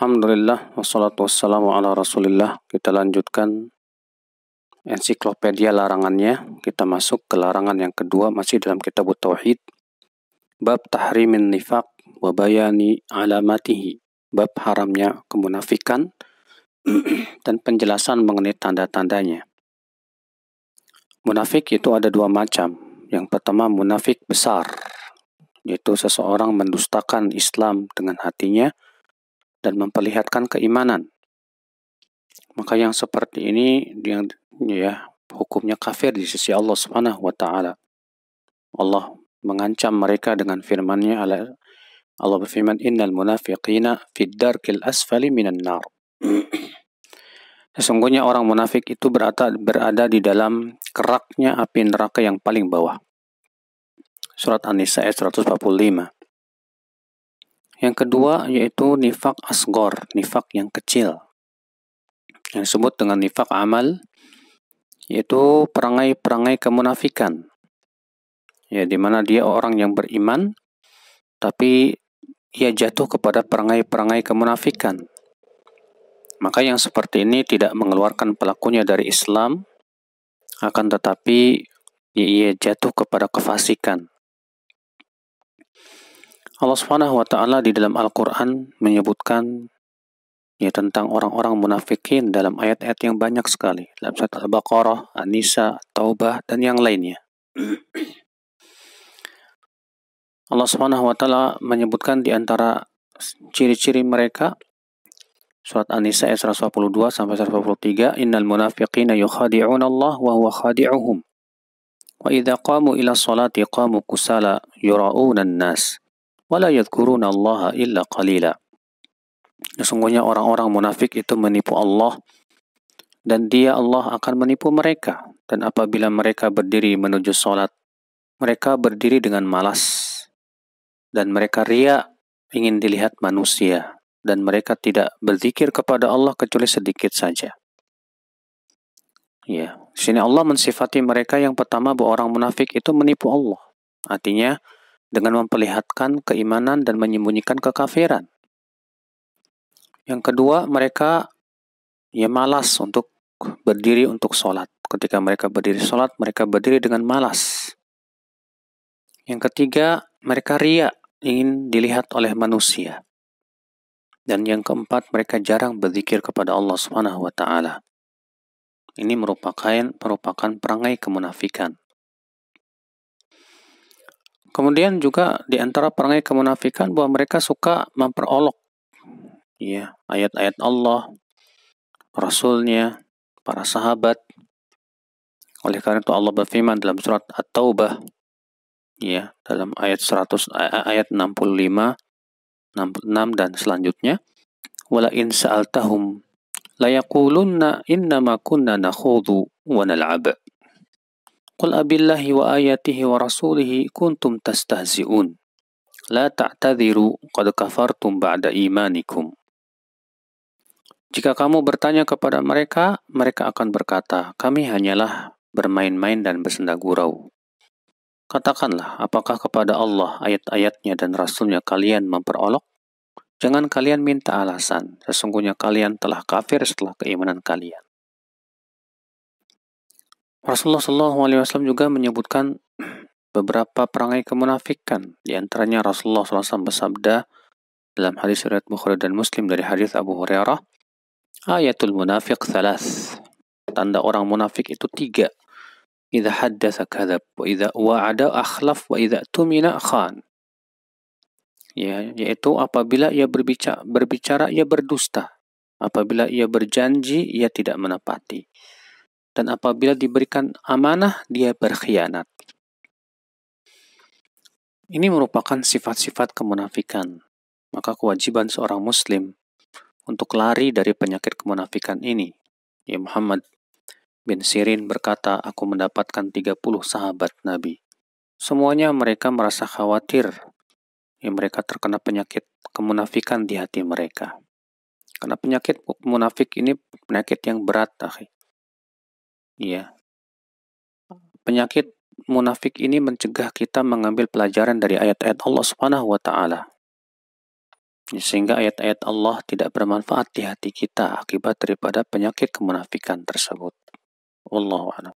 Alhamdulillah, wassalatu wassalamu ala rasulillah. Kita lanjutkan ensiklopedia larangannya. Kita masuk ke larangan yang kedua, masih dalam kitab Tauhid. Bab tahrimin nifaq wa bayani alamatihi. Bab haramnya kemunafikan dan penjelasan mengenai tanda-tandanya. Munafik itu ada dua macam. Yang pertama munafik besar, yaitu seseorang mendustakan Islam dengan hatinya dan memperlihatkan keimanan. Maka yang seperti ini hukumnya kafir di sisi Allah Subhanahu wa taala. Allah mengancam mereka dengan firman-Nya. Allah berfirman, "Innal munafiqina fid darkil asfali minan nar." Sesungguhnya orang munafik itu berada di dalam keraknya api neraka yang paling bawah. Surat An-Nisa ayat 145. Yang kedua yaitu nifak asgor, nifak yang kecil. Yang disebut dengan nifak amal, yaitu perangai-perangai kemunafikan. Ya, di mana dia orang yang beriman, tapi ia jatuh kepada perangai-perangai kemunafikan. Maka yang seperti ini tidak mengeluarkan pelakunya dari Islam, akan tetapi ia jatuh kepada kefasikan. Allah Subhanahu wa taala di dalam Al-Qur'an menyebutkan tentang orang-orang munafikin dalam ayat-ayat yang banyak sekali. Dalam surat Al-Baqarah, An-Nisa, Taubah, dan yang lainnya. Allah Subhanahu wa taala menyebutkan di antara ciri-ciri mereka, surat An-Nisa ayat 142 sampai 143, "Innal munafiqina yukhadi'una Allah wa huwa khadi'uhum. Wa idza qamu ila sholati qamu kusala yura'una an-nas wa la yadhkuruna Allah illa qalila." Sesungguhnya orang-orang munafik itu menipu Allah, dan Allah akan menipu mereka. Dan apabila mereka berdiri menuju sholat, mereka berdiri dengan malas. Dan mereka riya, ingin dilihat manusia. Dan mereka tidak berzikir kepada Allah kecuali sedikit saja. Ya, di sini Allah mensifati mereka yang pertama bahwa orang munafik itu menipu Allah. Artinya dengan memperlihatkan keimanan dan menyembunyikan kekafiran. Yang kedua, mereka malas untuk berdiri untuk sholat. Ketika mereka berdiri sholat, mereka berdiri dengan malas. Yang ketiga, mereka riya, ingin dilihat oleh manusia. Dan yang keempat, mereka jarang berzikir kepada Allah Subhanahu wa taala. Ini merupakan perangai kemunafikan. Kemudian juga di antara perangai kemunafikan bahwa mereka suka memperolok ayat-ayat Allah, Rasulnya, para sahabat. Oleh karena itu Allah berfirman dalam surat At-Taubah, dalam ayat 65, 66 dan selanjutnya, "Wala in sa'altahum la yaqulunna innama kunna nakhudhu wa nal'ab. Qul abillahi wa ayatihi wa rasulihi kuntum tastahzi'un. La ta'tadhiru qad kafartum ba'da imanikum." Jika kamu bertanya kepada mereka, mereka akan berkata, "Kami hanyalah bermain-main dan bersenda gurau." Katakanlah, apakah kepada Allah, ayat-ayatnya dan Rasulnya kalian memperolok? Jangan kalian minta alasan, sesungguhnya kalian telah kafir setelah keimanan kalian. Rasulullah SAW juga menyebutkan beberapa perangai kemunafikan. Di antaranya Rasulullah SAW bersabda dalam hadis riwayat Bukhari dan Muslim dari hadis Abu Hurairah, "Ayatul munafiq thalath." Tanda orang munafik itu 3. Idza haddatsa kadzab, wa idza wa'ada akhlaf, wa idza tumina khan. Yaitu apabila ia berbicara ia berdusta, apabila ia berjanji ia tidak menepati, dan apabila diberikan amanah dia berkhianat. Ini merupakan sifat-sifat kemunafikan. Maka kewajiban seorang muslim untuk lari dari penyakit kemunafikan ini. Muhammad bin Sirin berkata, "Aku mendapatkan 30 sahabat Nabi. Semuanya mereka merasa khawatir. Mereka terkena penyakit kemunafikan di hati mereka." Karena penyakit munafik ini penyakit yang berat, Penyakit munafik ini mencegah kita mengambil pelajaran dari ayat-ayat Allah Subhanahu wa taala. Sehingga ayat-ayat Allah tidak bermanfaat di hati kita akibat daripada penyakit kemunafikan tersebut. Wallahu a'lam.